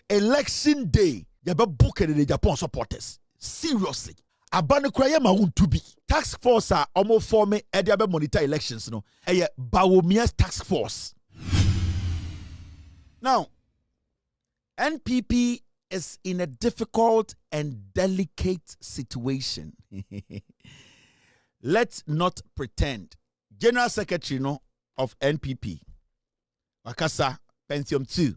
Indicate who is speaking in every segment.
Speaker 1: election day, you be book the Japan supporters. Seriously. Abane kraya ma Wontumi. Task force are almost forming ediabe monitor elections no. Eye Bawumia's task force. Now, NPP is in a difficult and delicate situation. Let's not pretend. General Secretary no of NPP, Wakasa Pensium 2,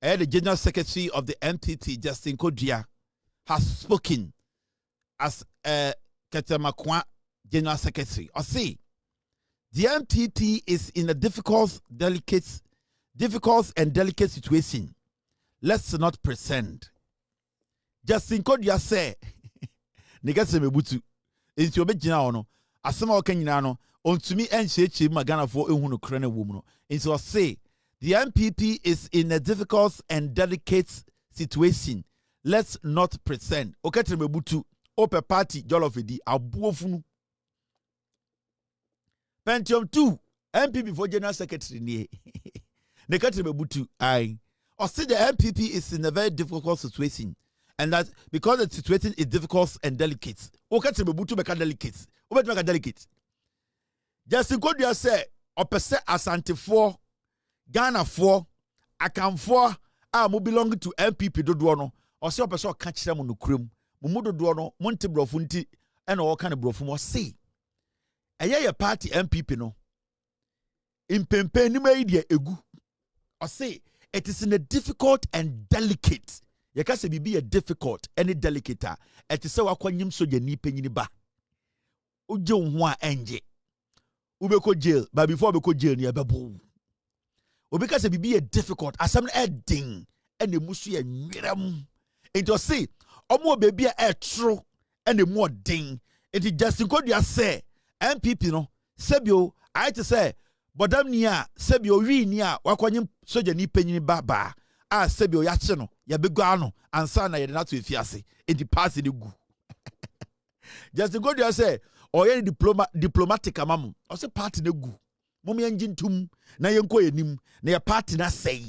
Speaker 1: the General Secretary of the NPP, Justin Kodria, has spoken as Katamakwa General Secretary. Or say, the NPP is in a difficult and delicate situation. Let's not pretend. Justin Kodria say, Negase mebutu. Into obejina ono. Asema okanyina no. Wontumi enchechi magana for ehunu krene wom no. Into say, the NPP is in a difficult and delicate situation. Let's not pretend. Oketre mebutu. Ope party jolofedi abuofunu. Pentium 2. NPP for General Secretary ni. Neketre mebutu. Aye. Or say the NPP is in a very difficult situation. And that because the situation is difficult and delicate. Okay, to be delicate. Make delicate. Just in code you say, opese Asante 4, Ghana 4, Akam 4, mo belong to NPP do no. Or say opese catch them on the cream. Mumudo do no, Monte brofunti, and all kind of brofum or say. A party NPP no. In Pempe ni media egu. Or say it is in a difficult and delicate. You can say be a difficult and delicate. It is so aquanyum so ye ni penyini ba. Uje unwa enje. Ubeko jail, but before beko jail ni abebo. Ubeka say be a difficult. Asam edding and the musu ye miram. Into say, omo baby a true and the more ding. It is just in code you say, NPP no, sebio, I to say, but damn near, sebio re near, wakwanyum so ye ni penyini ba. Ah, sebio yache no, ya begwano, ansa na yede natu efiase, enti pass the gu. Just to go there say, or any diplomatic amamu, or say party ne gu. Mumi engine tum, na yenko yenim, na ya party na say.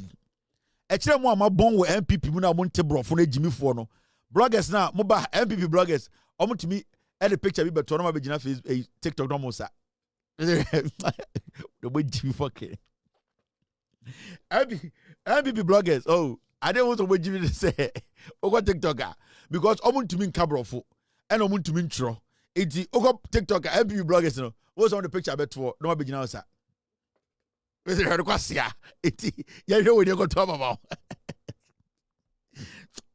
Speaker 1: Echire mo ama bon we NPP mu na mo nte brofo na jimi fo no. Bloggers na mo ba NPP bloggers, omo timi e the picture bi beto no ma begina Facebook TikTok no mo sa. The boy jimi fo ke. MPP bloggers, oh, I don't want to wait to say, Ogo TikToker, because I want to mean Cabrofo, and I want to mean Tro. It's Ogo TikToker, MPP bloggers, no, what's on the picture bet for no big now, sir. It's a Quasia. It's you know when you go to about.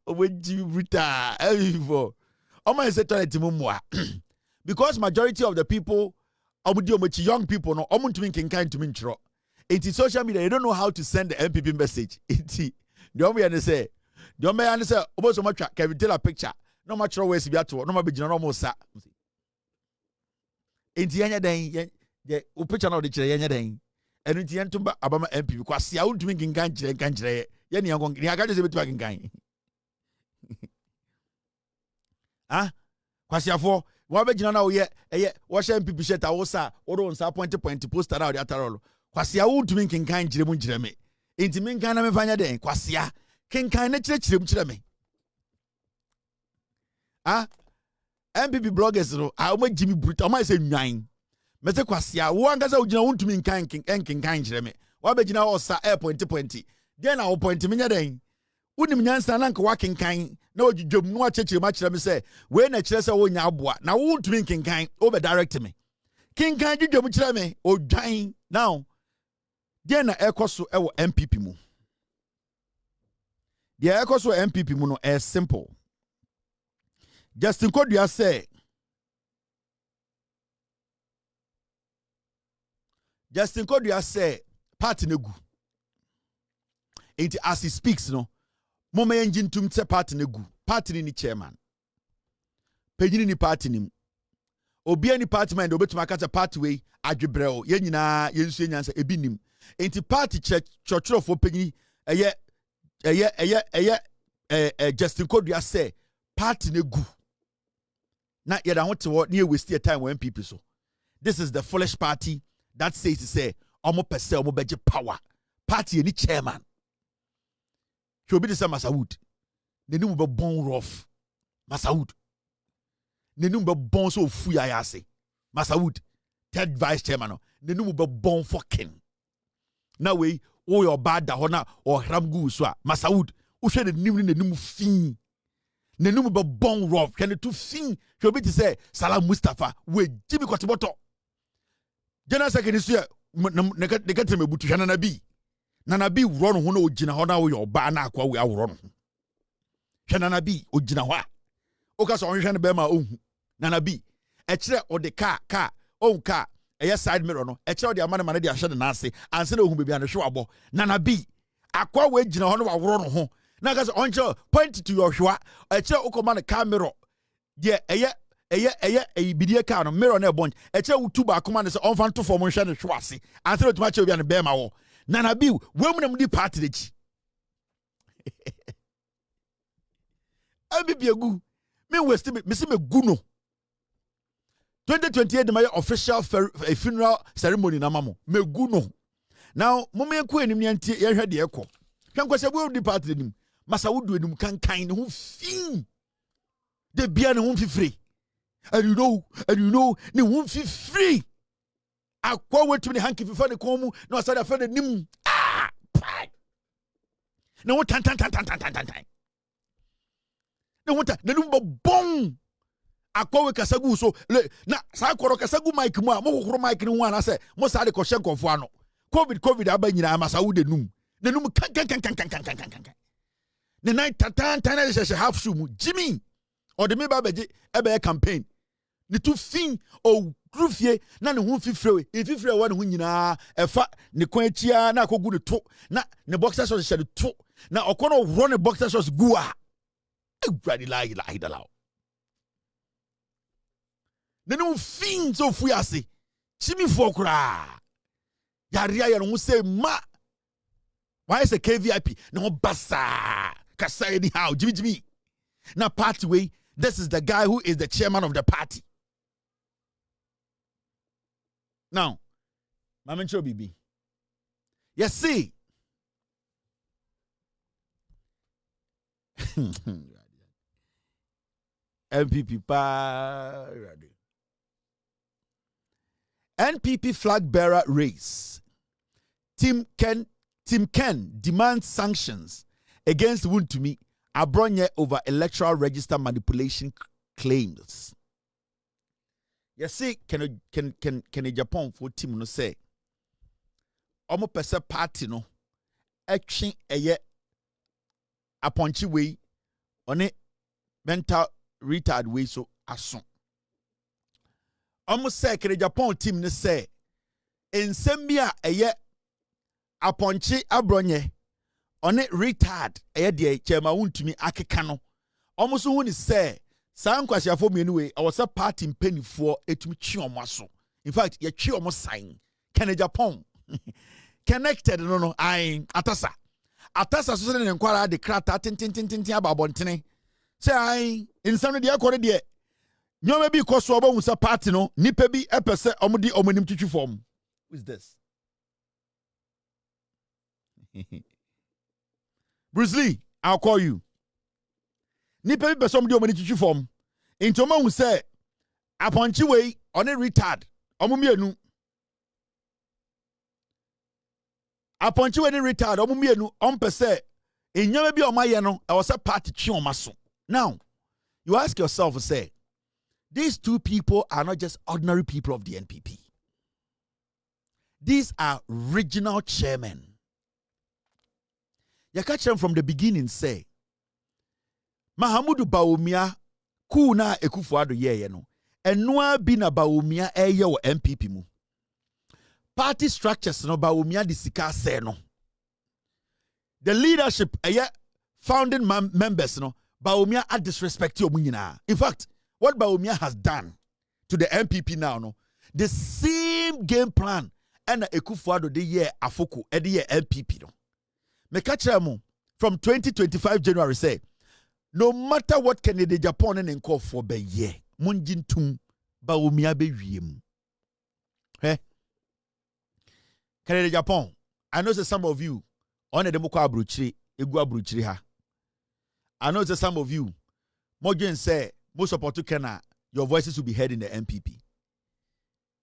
Speaker 1: When you retire, for I say to because majority of the people, I would do much young people, no, I want to mean kind to mean Tro. It's social media, you don't know how to send the MPP message. It's the only say, the only answer, about so much can we tell a picture? No much always be at all, no more be general sa. In the end, the picture of the Chayana day, and in the end, Abama MP, because I would drink in country, Yanni, I'm going to say it in kind. Ah, Quasia for what be general yet, wash MPP shet, I was or on sa point to post out the Atarolo. Kwasia would drink in kind Jim Jeremy. Inti min kana me fanya den kwasia ken kan na chire me. Ah MPP bloggers no a o Jimmy Brut o ma say nwan. Me say kwasia wo angasa ugina wontumi kan chire me. Wa be gina o sa airport den na o point me nya den. Unim nyansa na nka wa kenkan na odwodwom no achechire ma chire me say we na chire say wo nya aboa na wontumi kenkan o be direct me. Kenkan dwodwom chire me o dwan now. Then ekoso ewo MPP mu. The ekoso MPP mu no is simple. Justin Kodria say party negu. Enti as he speaks no, mama engine tum say party negu. Party ni chairman. Pejini ni party nim. Obi ani party man obetuma kata party we adwebreo. Ye nyina yensu enyansa ebi nim. Enti party church for penny Justin Kodria say party ne gu. Na yeda want to near waste your time when people so. This is the foolish party that says to say omo pese omo beje power. Party any chairman. She be the same Masawood. The new be born rough. Masawood. The new be born so fuya yase. Masawood. Third vice chairman. The new be born fucking. Now we oh your bad da hona or ramgu swa. Masawood. Who said the new fin. The new be born rough. Can the two fin? She be to say Salam Mustafa. We Jimmy Kwatiboto. General Secretary say neka me butu hwana na bi run ho na ogina ho na wo yo ba na akwa we awro no hwana na bi ogina ho a o ka so onhwe ne be ma ohu na bi e kire o de car on car e side mirror no e kire o de amane mane de ahye na ase anse na ohu bebi an hwe abo na bi akwa we gina ho na awro no ho na ka so onche point to your hwa e kire o koma na car mirror de eye bidie car no mirror na bunch e kire wo tuba akoma ne se on fan to form hwe ne hwe ase anse na tuma che obi an be ma wo Nana bi wemuna di party de chi. Abi bi egu. Me west me see me gu no. 2028 my official funeral ceremony na mamo. Me gu no. Now mo me ku enim nti ye hwe de ekọ. Hwe kwase bo di party de nim. Masa wudu enum kankan ne ho fin. De bia ne ho fifiri. And you know ne ho fifiri. Akwa wetu ni hanki fifa ne komu na wasada fa ne nim na wo tan na wo ta na num bon akwa we kasagu so na sa akoro kasagu mic mu a mo kokoro mic ni ho ana se mo sa de ko hye nkofo ano covid aba nyina amasa wo de num na num kan ne nine tan na se half shoe mu Jimmy or the me ba beje ebe campaign ni tu fin o grufie na ne ho fifrewe wa ne ho nyina efa ne kwanchia na akogu ne to na ne boxer shorts hye to na okono ro ne boxer shorts gua egbradi la ila ne no fin so fu ase chimi fo kura yaria ya no ho say ma why say KVIP no basa kasa anyhow Jimmy na party way this is the guy who is the chairman of the party. Now, Mama Chobibi. Yes, see. NPP pa. NPP flag bearer race. Team Ken demands sanctions against Wontumi, Abronye over electoral register manipulation claims. You see, can Agyapong for team no say? Omo pese party no. Action eye aponchi way on it mental retard way so ason. Omo say can Agyapong team no say in sembia eye aponchi Abronye on it retard eye de chema Wontumi akeka no. Omo so woni say Sankwasi for me anyway, I was a party in penny for it to chi omaso. In fact, ye chi omo sign. Can Agyapong connected no I atasa. Atasa so say enkwara de krata tin about bontene. Say I in some de akore de. Nyoma bi koso oba hu sa party no, nipa bi epese omudi omonim twitwi form. Who is this? Bruce Lee, I'll call you. Nipa bi besom di omani twitwi form into ma hu say aponchi we on a retard omumienu aponchi we ni retard omumienu ompese enyama bi omaye no e was a party twi omaso. Now you ask yourself say these two people are not just ordinary people of the NPP. These are regional chairmen. You catch them from the beginning say Mahamudu Bawumia kuna ekufuado yeye no enua bi na Bawumia eye wo NPP mu party structures no Bawumia di sika se no the leadership founding members no Bawumia are disrespect omu nyina. In fact what Bawumia has done to the NPP now no the same game plan and ekufuado de ye afoko e de ye NPP no me catch them from 2025 January say no matter what Canada, Japan, and call for be ye, Munjintum, Bawumia be wiem. Eh? Canada, Japan. I know that some of you on the Moko Abruchi, egu abruchiri ha. I know that some of you, Mojen say, most support to Kenya, your voices will be heard in the NPP.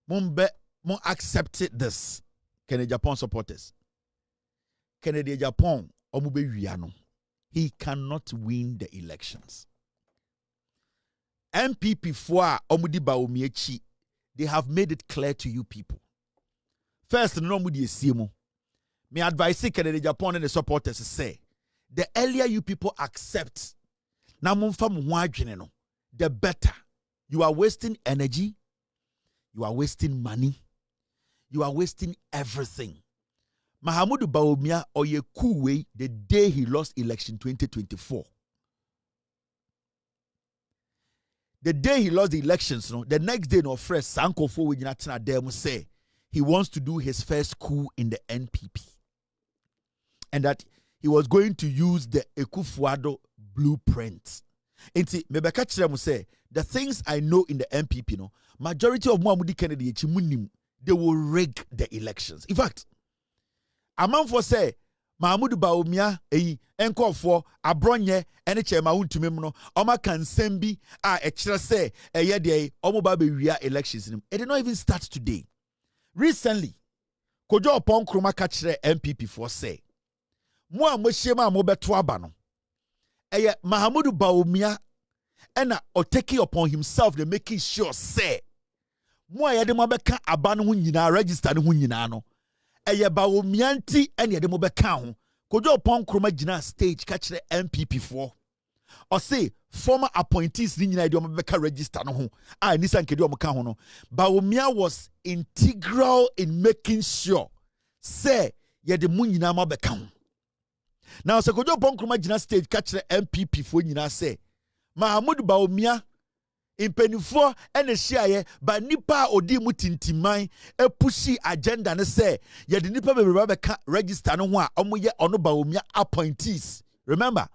Speaker 1: Mon accepted this. Agyapong supporters. Agyapong, omube wiano. He cannot win the elections. NPP for omudi Bawumia, they have made it clear to you people. First, no mudi esiemo. Me advise Agyapong and the supporters say, the earlier you people accept, the better. You are wasting energy, you are wasting money, you are wasting everything. Mahamudu Bawumia Oyekuwe the day he lost election 2024. The day he lost the elections, the next day, no fresh Sanko for them say he wants to do his first coup in the NPP. And that he was going to use the Ekufuado blueprint. Inti mebeka chiremu say the things I know in the NPP, majority of Muamudi Kennedy they will rig the elections. In fact, a man for say Mahamudu Bawumia enko for Abronye Acheampong Wontumi no oma kansembi echira say eye de omoba be wia elections. It did not even start today. Recently, Acheampong kroma ka kire NPP for say mo amohyema amobeto aba no eye Mahamudu Bawumia ena or taking upon himself the making sure say mo ayede mo beka aba no ho nyina register no ho nyina no eye Bawumia nti ene yede mo beka ho Acheampong kroma gina stage ka kire NPP for or say former appointees ni nyina yede mo beka register no ho nisa nkede o mo ka ho no Bawumia was integral in making sure say yede mo nyina mo beka ho. Now, so Acheampong kroma gina stage catch the NPP for nyina say Mahamudu Bawumia impenifo ene hia ba nipa odi mu tintiman epushi agenda ne say ye de nipa bebrebe beka register no ho a omoye ono Bawumia appointees. Remember,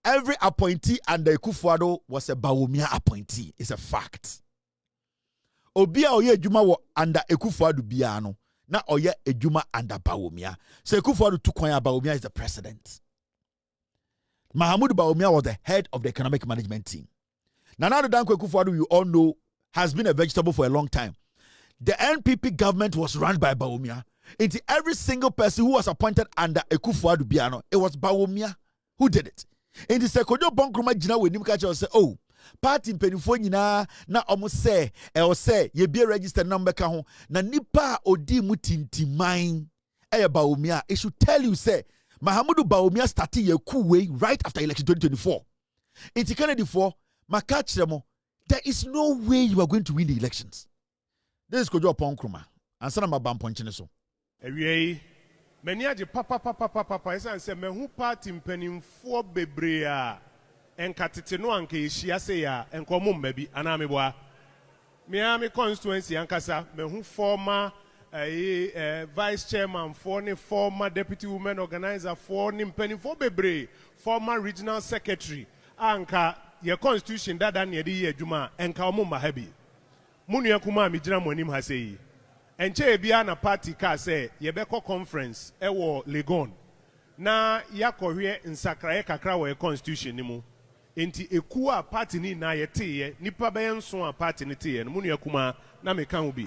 Speaker 1: every appointee under Ekufuado was a Bawumia appointee. It's a fact. Obi a oye adwuma wo under Ekufuado bia no na oye ejuma under Bawumia. So Ekufuado Tukwanya Bawumia is the president. Mahamudu Bawumia was the head of the economic management team. Nana Danko Ekufuado, you all know, has been a vegetable for a long time. The NPP government was run by Bawumia. Into every single person who was appointed under Ekufuado Biano, it was Bawumia who did it. In the Acheampong kroma gina we nim catch say, oh, party mpenifo nyina na omo say ye be register number ka ho na nipa odi mu tintiman Bawumia. It should tell you say Mahamudu Bawumia started ye coup way right after election 2024. In Kennedy for Makachiremo, there is no way you are going to win the elections. This is Acheampong kroma. Answer my bam punching so.
Speaker 2: Many aje papa esa nse mehu party mpanimfo bebre a enkatete no anka ehia se ya enkomo mmabi ana meboa me constituency ankasa mehu former vice chairman for ne former deputy women organizer for ne mpanimfo bebre former regional secretary anka ye constitution dada ne de ye adwuma enka omo mahabi munu akuma me gina mo anim ha sei enche bia na party ka say yebeko conference ewo Legon na yakohwe nsakraye kakra wo constitution ni mu enti eku a party ni na yeteye nipa be nso a party ni teye no munu akuma na meka ho bi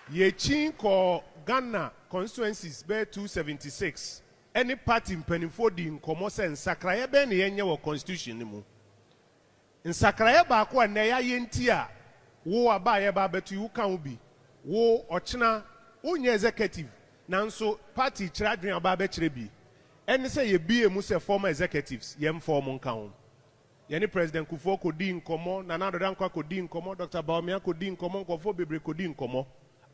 Speaker 2: ye chin ko Ghana constituencies be 276 any party mpanimfo di nkomo se nsakraye be ne yenye wo constitution ni mu nsakraye ba ko na ya yenti a wo abaye ba betu you can be wo ochina unye executive nanso party chiradwen aba be chire bi ene se ye bie mu se former executives yem form nkan ye ni president Kufuor kodi nkomo Nana Dankwa kodi nkomo Dr. Bawumia kodi nkomo nkofo bebre kodi nkomo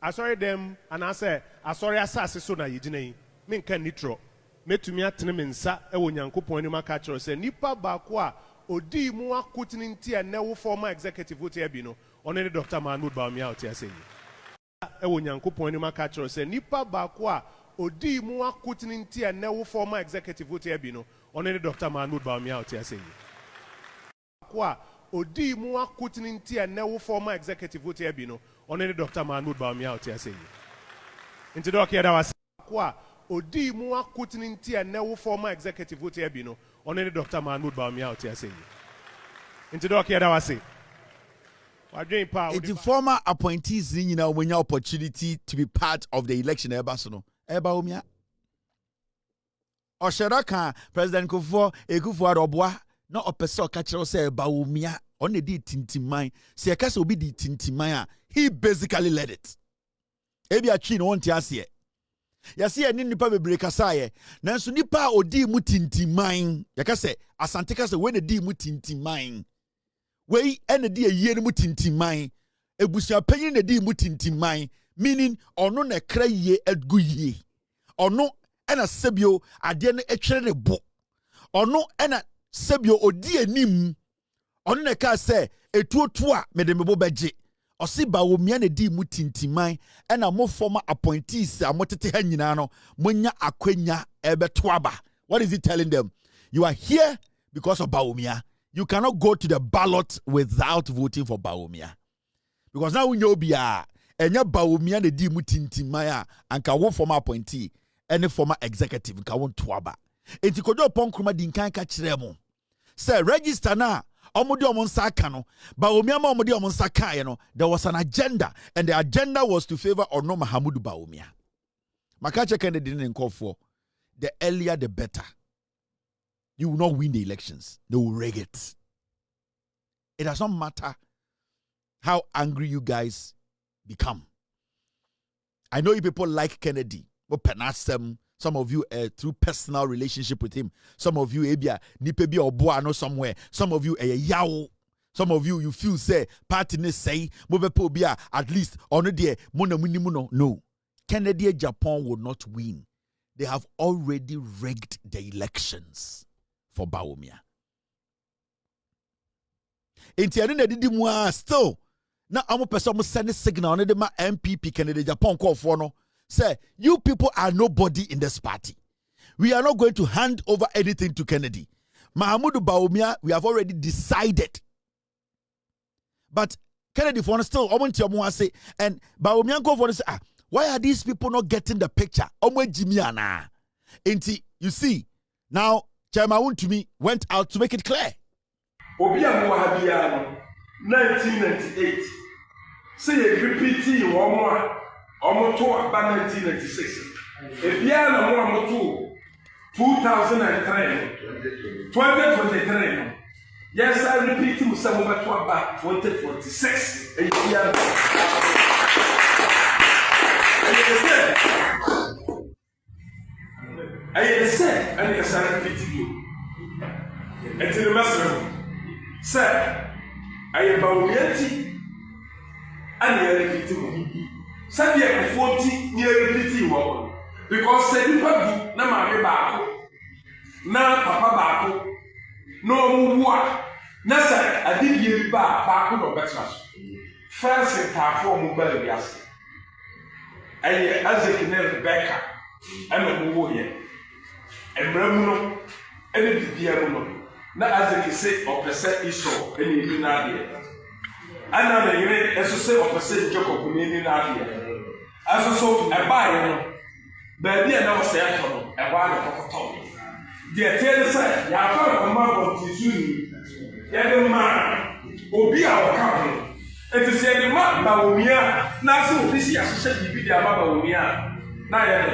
Speaker 2: asori dem ana se asori asase so na yigina yi me nkan nitro metumi atene me nsa ewo Nyankopon ni maka chiro se nipa ba ko a odi mu akotini nti ene wo former executive vote e bi no ono ni Dr. Mahamudu Bawumia oti aseyi ewo Nyankopon ni maka chiro se nipa ba ko a odi mu akotini nti ene wo former executive vote e bi no ono ni Dr. Mahamudu Bawumia oti aseyi ko a odi mu akotini nti ene wo former executive vote e bi no ono ni Dr. Mahamudu Bawumia oti aseyi nti do ke da was ko a odi mu akutini nti newo former executive vote e bi no ono ne Dr. Mahmoud Bawumia oti ase nti do kia da wase wadwen pa
Speaker 1: the former appointees ni nyina omonya opportunity to be part of the election eba so no Bawumia Oshiraka President Ekufuor Oboa na opese o ka kire say Bawumia on the tintiman se ekase obi di tintiman a he basically led it ebi atwi no wonte ase yase ye nipa bebre kasa ye nanso nipa odi mu tintiman yakase asante kase we na di mu tintiman we ene di eyie mu tintiman ebusua panyin na di mu tintiman meaning ono na kra yie agu yie ono ena sebio ade no etwere ne bo ono ena sebio odi anim ono na ka se etuotu a mede mebo beje osi Bawumia na di mu tintiman ena mo former appointees amotete ha nyina no monya akwanya ebeto aba. What is he telling them? You are here because of Bawumia. You cannot go to the ballot without voting for Bawumia. Because now we know bia enya Bawumia na di mu tintiman a anka wo former appointee any former executive nka won to aba. Enti kodo ponkroma di nkan ka kire mo. Say register na omodi omonsa aka no Bawumia ma omodi omonsa kae no there was an agenda and the agenda was to favor Ono Mahamudu Bawumia. Makache Kennedy didn't call for the earlier the better. You will not win the elections. They will rig it. It does not matter how angry you guys become. I know you people like Kennedy. But penasem, some of you through personal relationship with him. Some of you ebia nipebi oboa no somewhere. Some of you yawo. Some of you feel say party ne say mobepo bia at least ono de mona munimuno. No. Kennedy Agyapong will not win. They have already rigged the elections for Bawumia. Enti na didi mu still na amo person mo send signal on the NPP Kennedy Agyapong call for no. Say, you people are nobody in this party. We are not going to hand over anything to Kennedy. Mahamudu Bawumia, we have already decided. But Kennedy for still, say, and Bawumia go for say, why are these people not getting the picture? You see, now Chairman Wontumi went out to make it clear.
Speaker 3: 1998. Say repeat one Omoto Abena 1996. Ebiana mo amoto 2003. 2023. Yes, I repeat mu say mo beto aba 2046. Ebiana. I say, and yes, I repeat you. Enti the master. Say, I am Bawumia and I repeat you. Sabi e 40 near repeating one because say people do na mama baako na papa baako no muwa na say adibie ba baako no betra first ta for mo ba bi ase aye azekine Rebecca ana mo wo ye emramu no ene bibia mu no na azekise opese iso ene bi na ade ana na yire eso se opposite Jacob ni na ade aso so e ba ye no ba bia na o se ato no e ba na kokoto de tell say ya fa ko ma ko tizuni ya de ma obi a o ka ho enti se de ma Bawumia na so obi si ahye bibi de aba Bawumia na ye de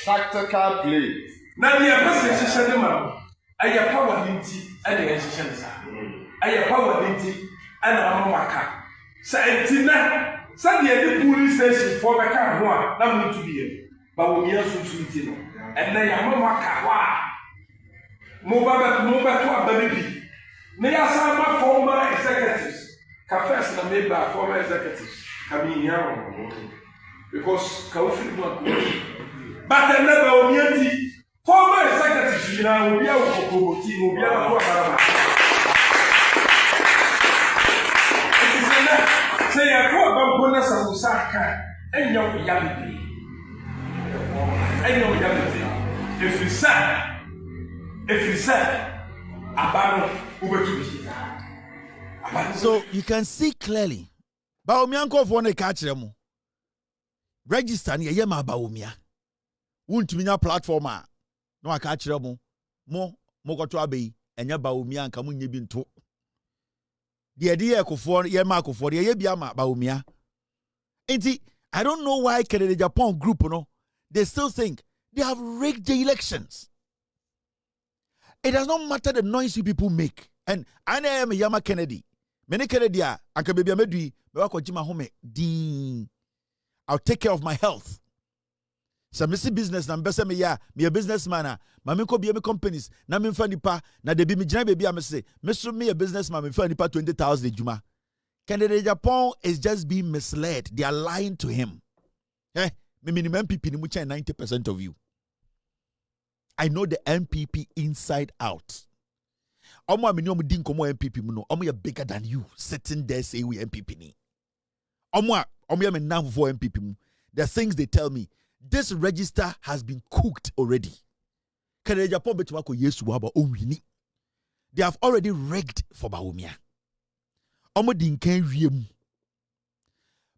Speaker 3: tactical play. Now the person said, I have power dinty and the exercise. I have power dinty and a maka. Santina, Sunday police station for the car, not to be here. But we are so sweet, and they are maka. Mobile to a baby. They are some former executives. Cafes are made by former executives. Coming here because Kaufi not good. But I never Bawumia former executives now will be able to will be able to say I call bonus and Musaka and your reality. And your reality. If you say
Speaker 1: So you can see clearly. Bawumia nko for na catch them. Register ni ye ma Bawumia. Wontumi nya platform a no aka kire mo koto abai enya Bawumia nka munye bi nto. De ekofo ye ma akofo de ye bia ma Bawumia. Enti I don't know why Agyapong group no they still think they have rigged the elections. It does not matter the noise you people make. And I am a Yama Kennedy. Many Kennedy are Uncle Baby Amedui, Bewako Home. I'll take care of my health. So missy business na mbese me ya me a businessman ma me ko be me companies na me mfa nipa na de bi me gina baby am say me a businessman me mfa nipa 20,000 ejuma. Agyapong is just being misled. They are lying to him. Me minimum NPP ni mu 90% of you. I know the NPP inside out. Omo amini omo din komo NPP mu no omo ye bigger than you sitting there say we NPP ni. Omo ye me nam for NPP mu. The things they tell me, this register has been cooked already. Agyapong betima ko Yesu aba onwini. They have already rigged for Bawumia. Omo din kan wiem.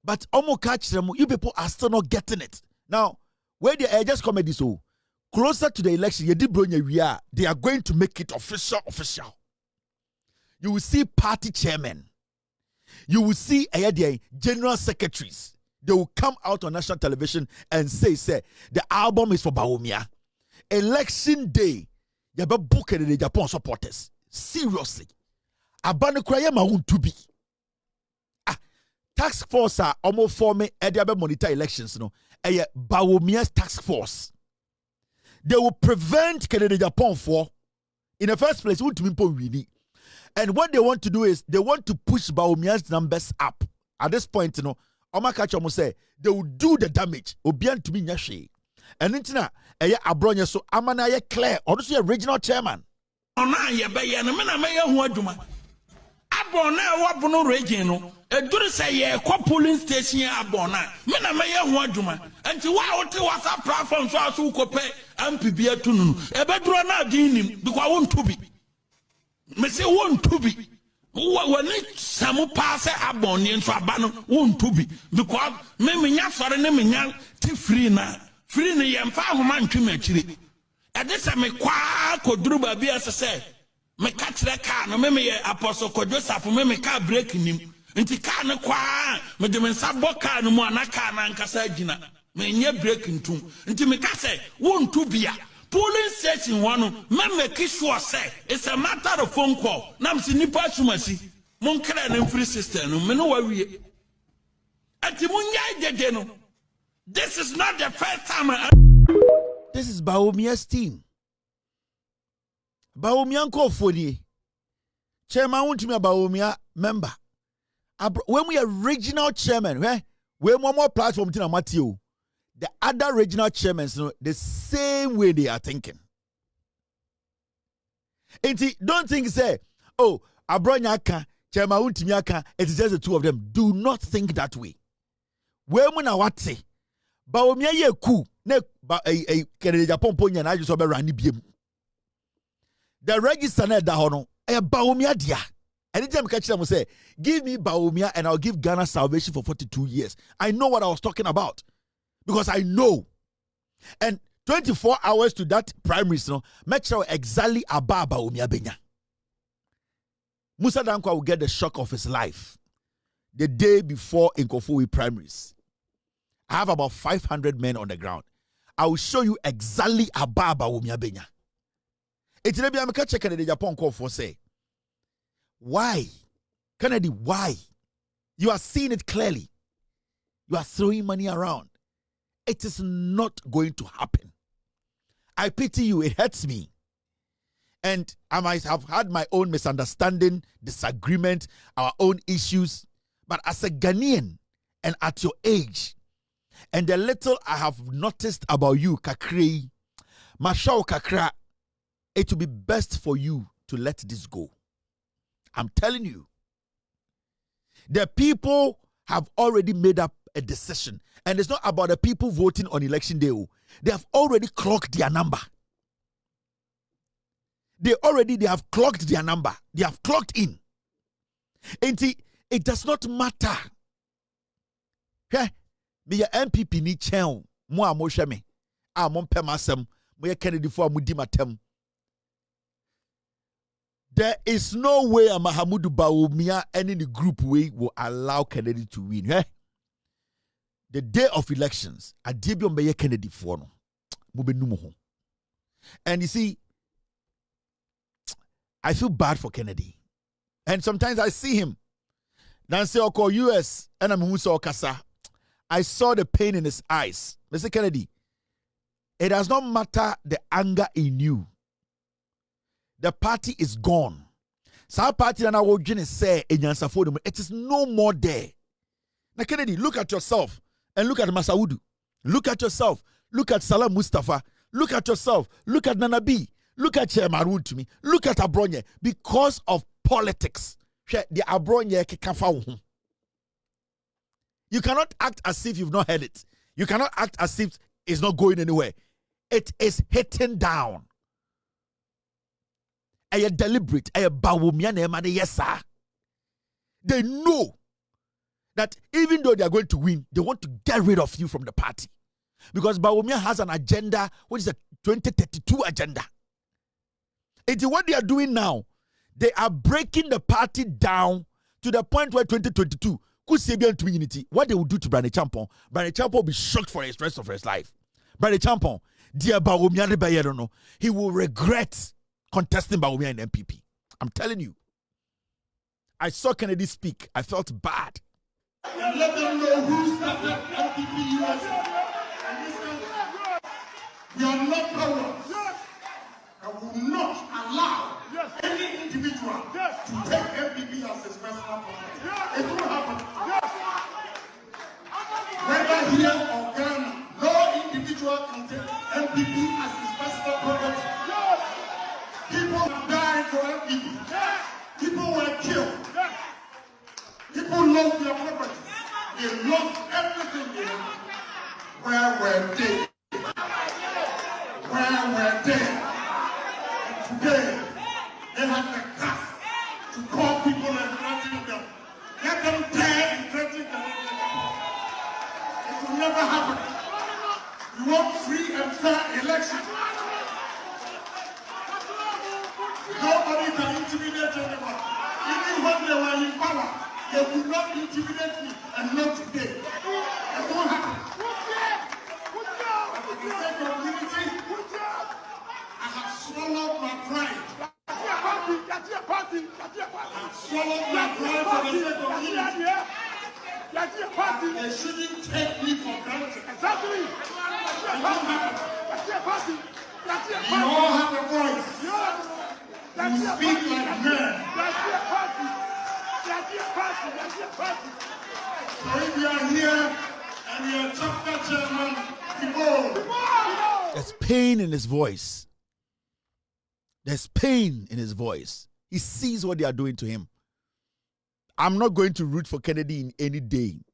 Speaker 1: But omo catch them, you people are still not getting it. Now, where they just comedy so closer to the election, they are going to make it official. You will see party chairmen. You will see general secretaries. They will come out on national television and say, the album is for Bawumia. Election day, you better book the Agyapong supporters. Seriously. Abana kraya ma Wontumi. Task force are almost forming monitor elections. Bawumia's task force. They will prevent Agyapong for, in the first place, Wontumi. And what they want to do is they want to push Bawumia's numbers up. At this point, Omakacho say they will do the damage. Obian to me nyashe. And intina Abronye so amana ye clear. Also regional chairman.
Speaker 4: Ona ye be ye na me na me ye ho adwuma. Abona wa bono region no. Eduru say ye kwa polling station abona. Me na me ye ho adwuma. Enti wa wote WhatsApp platform so aso kope MPP atunu. Ebeduru na adin nim because Wontumi. Me say Wontumi. When it samu pass Abronye nso aba no Wontumi because me nya sore ne me nya ti free na ye mfa ahoma ntwem akire. Ade se me kwa koduru ba bia se me ka kire car no me ye apostle Kwadwo Sarfo me ka break nim nti car no kwa me de me nsa bo car no mu ana car na nkasa agina me nye break ntum nti me ka se Wontumi a polling station one me make sure say it's a matter of phone call nam si nipa sumasi mon kra na free system no me no wa wie ati mun nya dede no. This is not the first time.
Speaker 1: This is Bawumia's team. Bawumia nko foni. Chairman Wontumi Bawumia member. When we are regional chairman, we more platform tina Matthew. The other regional chairmen, the same way they are thinking. And don't think say, oh, Abronye aka, Chairman Wontumi aka, it is just the two of them. Do not think that way. When we na what say? Bawumia ye ku ne Agyapong ponya na ajuso be rani biem. The register na da hono Bawumia dia. Anytime catch them say, give me Bawumia and I'll give Ghana salvation for 42 years. I know what I was talking about. Because I know. And 24 hours to that primary, make sure exactly about Bawumia benya. Musa Dankwa will get the shock of his life the day before in Kofuwi primaries. I have about 500 men on the ground. I will show you exactly about Bawumia benya. It's never I'm catch Agyapong call for say. Why? Kennedy, why? You are seeing it clearly. You are throwing money around. It is not going to happen. I pity you. It hurts me. And I might have had my own misunderstanding, disagreement, our own issues. But as a Ghanaian and at your age, and the little I have noticed about you, Kakri, Mashao Kakra, it will be best for you to let this go. I'm telling you. The people have already made up a decision. And it's not about the people voting on election day. They have already clocked their number. They have clocked their number. They have clocked in. And it does not matter. Okay? Me ya NPP ni chen mo a mo hwe me. A mo mpem asem. Mo ye Kennedy for mo di matem. There is no way a Mahamudu Bawumia and in the group way will allow Kennedy to win. Eh? The day of elections, a debion be Kennedy for no. And you see, I feel bad for Kennedy. And sometimes I see him. Nancy Oko US and I'm Musa Okasa. I saw the pain in his eyes. Mr. Kennedy, it does not matter the anger in you. The party is gone. Sa party na wo dwene say enyansafo dem. It is no more there. Now Kennedy, look at yourself and look at Masaudu. Look at yourself. Look at Salam Mustafa. Look at yourself. Look at Nanabi. Look at Chairman Wontumi. Look at Abronye. Because of politics, the Abronye kekafa wo. You cannot act as if you've not heard it. You cannot act as if it's not going anywhere. It is hitting down. Are deliberate? Are Bawumia ne yes sir? They know that even though they are going to win, they want to get rid of you from the party. Because Bawumia has an agenda, which is a 2032 agenda. It's what they are doing now. They are breaking the party down to the point where 2022 could see to unity. What they will do to Bryan Acheampong will be shocked for the rest of his life. Bryan Acheampong, dear Bawumia, he will regret contesting Bawumia in NPP. I'm telling you. I saw Kennedy speak. I felt bad.
Speaker 5: And let them know who started NPP USA. We are not powerless. And will not allow any individual to take NPP as his personal property. It will happen. Whether here or Ghana, no individual can take NPP as his personal property. People died for NPP. People were killed. People lost their property. They lost everything they had. Where were they? Where were they? And today, they have the guts to call people and threaten them. Let them dare and threaten them. It will never happen. We want free and fair elections. Nobody can intimidate anyone. Even when they were in power, they could not intimidate me, and not today. It won't happen. For the sake of unity, I have swallowed my pride. I have swallowed my pride for the sake of unity. They shouldn't take me for granted. Exactly. It won't happen. We all have a voice. You speak like men. So if you are here and you are chapter chairman, people.
Speaker 1: There's pain in his voice. There's pain in his voice. He sees what they are doing to him. I'm not going to root for Kennedy in any day.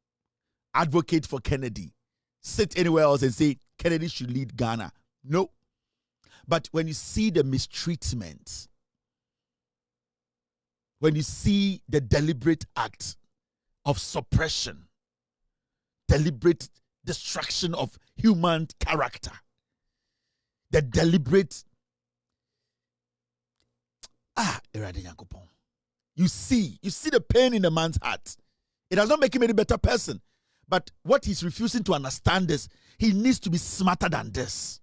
Speaker 1: Advocate for Kennedy. Sit anywhere else and say Kennedy should lead Ghana. No. But when you see the mistreatment, when you see the deliberate act of suppression, deliberate destruction of human character, the deliberate you see the pain in the man's heart. It does not make him any better person. But what he's refusing to understand is he needs to be smarter than this.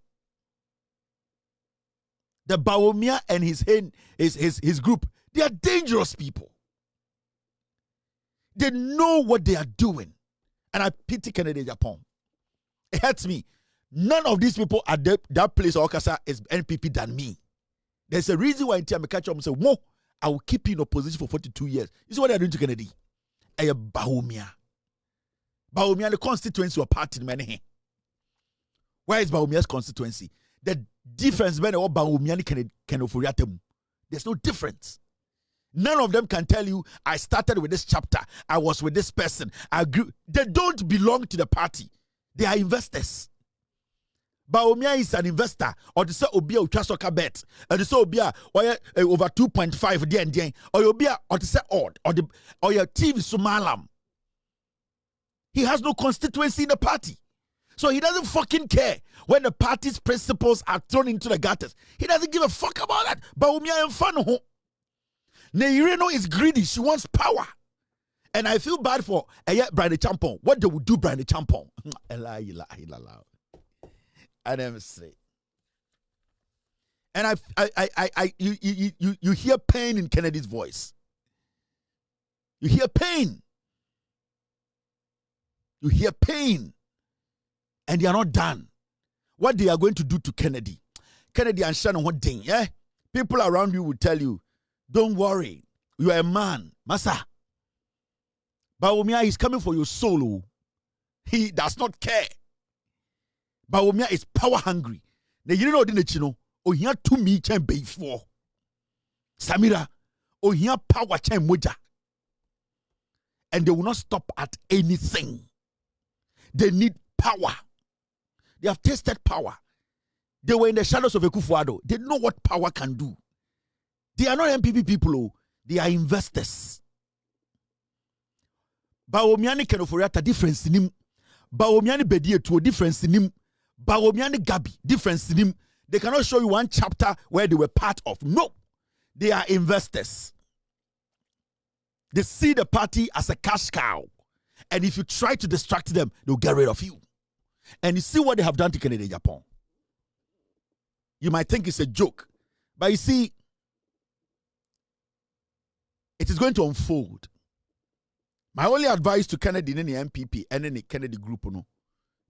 Speaker 1: The Bawumia and his group, they are dangerous people. They know what they are doing. And I pity Kennedy Agyapong. It hurts me. None of these people at that place or Okasa is NPP than me. There's a reason why I catch up and say, whoa, I will keep you in opposition for 42 years. You see what they're doing to Kennedy? Bawumia. Bawumia, the constituency of party many. Where is Bawumia's constituency? The difference between what Bawumia can offer. There's no difference. None of them can tell you, I started with this chapter, I was with this person, I grew. They don't belong to the party. They are investors. Bawumia is an investor, or the say Obia Uchasoka bet, and the say Obia over 2.5 DN, or Obia or the say odd, or your TV Sumalam. He has no constituency in the party. So he doesn't fucking care when the party's principles are thrown into the gutters. He doesn't give a fuck about that. Bawumia and Fano. Neireno is greedy. She wants power. And I feel bad for Bryan Acheampong. What they would do, Bryan Acheampong. I never say. And you hear pain in Kennedy's voice. You hear pain. You hear pain. And they are not done. What they are going to do to Kennedy. Kennedy and Shannon, what thing? Yeah? People around you will tell you, don't worry. You are a man. Massa. Bawumia is coming for your soul. He does not care. Bawumia is power hungry. Now you know the chino. Oh, here to me chen before. Samira. Oh, here power chen moja. And they will not stop at anything. They need power. They have tasted power. They were in the shadows of Kwadwo. They know what power can do. They are not NPP people. Oh. They are investors. Bawumia ni kenoforiata difference in him. Bawumia ni bedie to difference in him. Bawumia ni Gabi difference in him. They cannot show you one chapter where they were part of. No. They are investors. They see the party as a cash cow. And if you try to distract them, they'll get rid of you. And you see what they have done to Kennedy Agyapong. You might think it's a joke. But you see, it is going to unfold. My only advice to Kennedy in any NPP and any Kennedy group,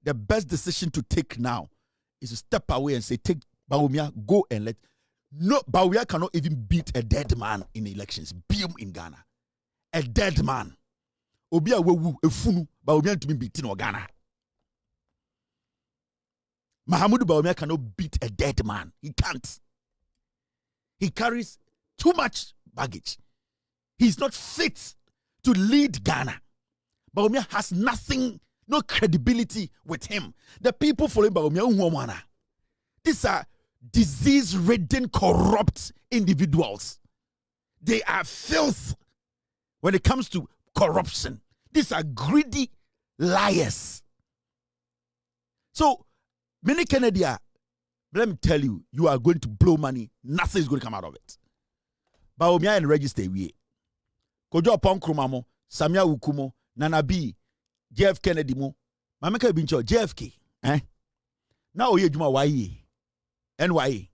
Speaker 1: the best decision to take now is to step away and say, take Bawumia, go and let. No, Bawumia cannot even beat a dead man in elections. Beat him in Ghana. A dead man. Obia wewu efunu Bawumia to be beaten in Ghana. Mahamudu Bawumia cannot beat a dead man. He can't. He carries too much baggage. He's not fit to lead Ghana. Bawumia has nothing, no credibility with him. The people following Bawumia, these are disease-ridden, corrupt individuals. They are filth when it comes to corruption. These are greedy liars. So, many Kennedy, let me tell you, you are going to blow money. Nothing is going to come out of it. Bawumia and register we. Agyapong krumamo, Samia Ukumo, Nana B, JF Kennedy mo, Mameka Bincho, JFK. Now ye juma waye. NYA.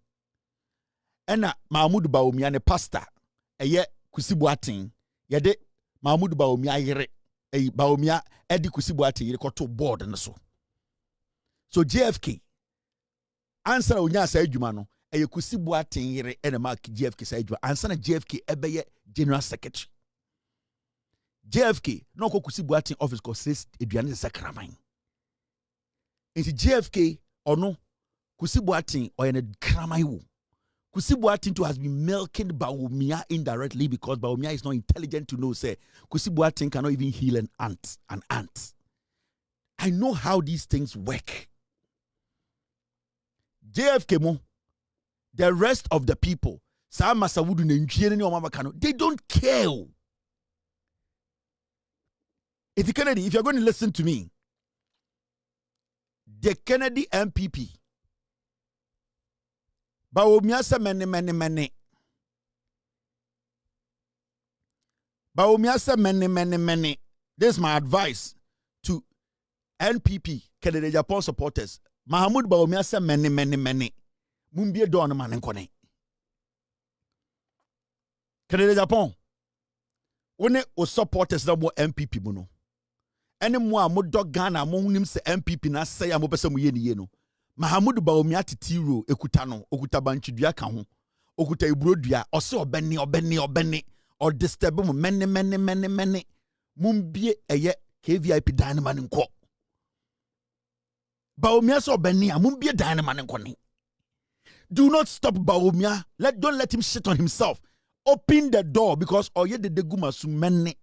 Speaker 1: Ena Mahmoud Bawumia ne pastor. Eye kusibuatin. Yede Mahmoud Bawumia yere. Bawumia edi kusibuatin yere koto board na so. So JFK. Answer unya sa ejuma no. Eye kusibuatin yere ene mark JFK sa ejuma. Answer na JFK ebeye general secretary. JFK no ko kusibuatin office ko says eduane se kraman. Enti JFK ono kusibuatin oyene kraman wo. Kusibuatin to has been milking Bawumia indirectly because Bawumia is not intelligent to know say Kusibuatin cannot even heal an ant. I know how these things work. JFK mo, the rest of the people, they don't care. If you're going to listen to me, the Kennedy NPP, Bawumia se many. Bawumia se many. This is my advice to NPP, Kennedy Agyapong supporters. Mahmoud Bawumia se many. Mumbie do on man nkone. Kennedy Agyapong. One o supporters na mo NPP mo no. Ene mo a mo dog Ghana mo hunim se NPP na say a mo pese mo ye ni ye no. Mahmoud Bawumia titiro ekuta no, okuta banchidua ka ho. Okuta ibrodua, ose obene. Or disturb mo many. Mumbie eye KVIP dynamite nko. Bawumia so obene a mumbie dynamite nko. Do not stop Bawumia. Don't let him shit on himself. Open the door because oye de guma su many.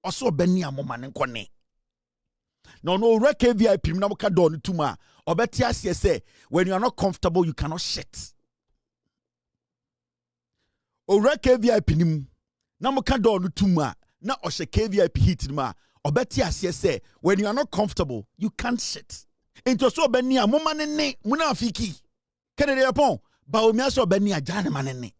Speaker 1: Also obene a mo man nko. No reke VIP na mo ka door no tuma Obetia say when you are not comfortable, you cannot shit. Ora KVIP nim na mo ka do no tuma na o hye KVIP heat ma obetia say when you are not comfortable, you can't shit. Into so obani a mo manene muna afiki. Kennedy Agyapong Bawumia so obani a jane manene.